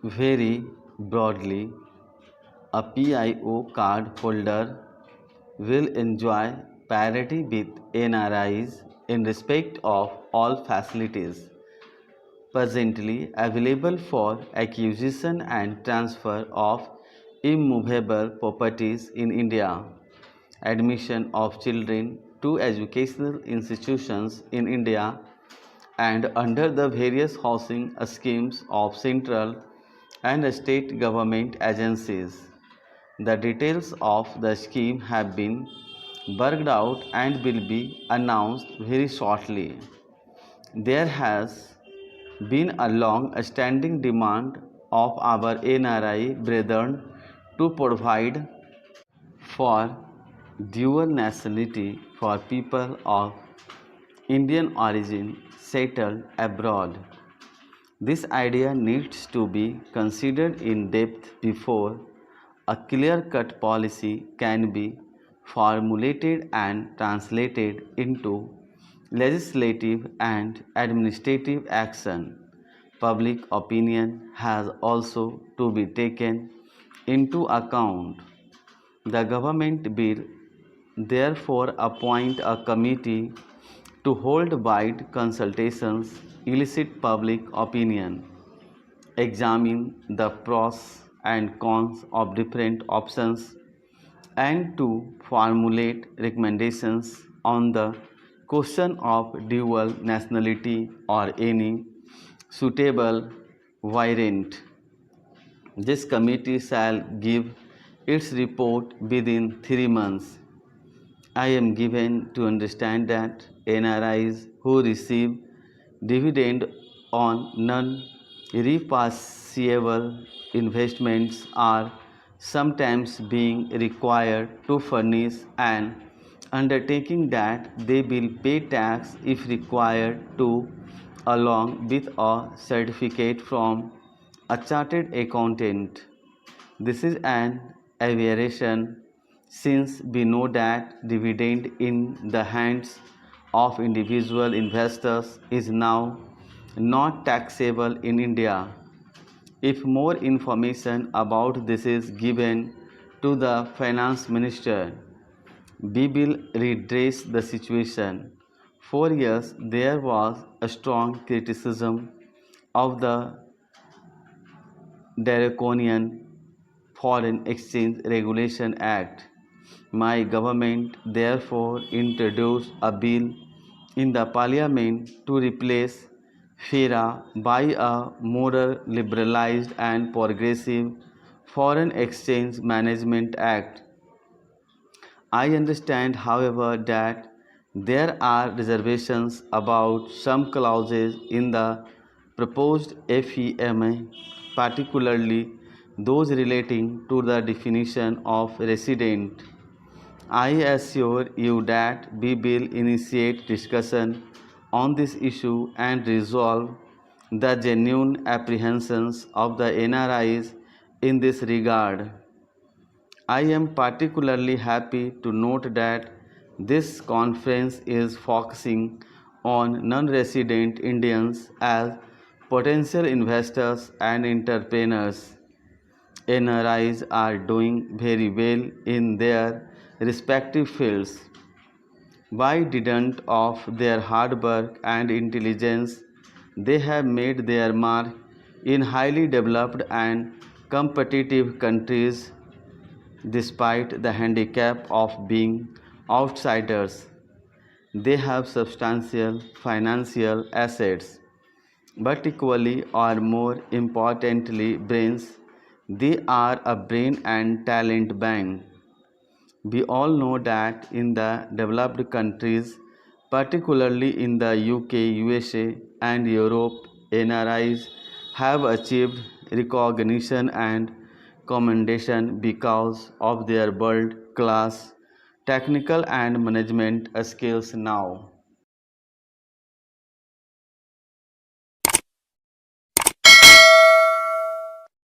Very broadly, a PIO card holder will enjoy parity with NRIs in respect of all facilities presently available for acquisition and transfer of immovable properties in India, admission of children to educational institutions in India, and under the various housing schemes of central and state government agencies. The details of the scheme have been worked out and will be announced very shortly. There has been a long standing demand of our NRI brethren to provide for dual nationality for people of Indian origin settled abroad. This idea needs to be considered in depth before a clear cut policy can be formulated and translated into legislative and administrative action. Public opinion has also to be taken into account. The government will therefore appoint a committee to hold wide consultations, elicit public opinion, examine the pros and cons of different options, and to formulate recommendations on the question of dual nationality or any suitable variant. This committee shall give its report within 3 months. I am given to understand that NRIs who receive dividend on non-repatriable investments are sometimes being required to furnish an undertaking that they will pay tax if required to, along with a certificate from a chartered accountant. This is an aberration since we know that dividend in the hands of individual investors is now not taxable in India. If more information about this is given to the finance minister, we will redress the situation. For years, there was a strong criticism of the draconian Foreign Exchange Regulation Act. My government therefore introduced a bill in the parliament to replace FERA by a more liberalized and progressive Foreign Exchange Management Act. I understand, however, that there are reservations about some clauses in the proposed FEMA, particularly those relating to the definition of resident. I assure you that we will initiate discussion on this issue and resolve the genuine apprehensions of the NRIs in this regard. I am particularly happy to note that this conference is focusing on non-resident Indians as potential investors and entrepreneurs. NRIs are doing very well in their respective fields. By dint of their hard work and intelligence, they have made their mark in highly developed and competitive countries despite the handicap of being outsiders. They have substantial financial assets, but equally or more importantly, brains. They are a brain and talent bank. We all know that in the developed countries, particularly in the UK, USA, and Europe, NRIs have achieved recognition and commendation because of their world class technical and management skills now.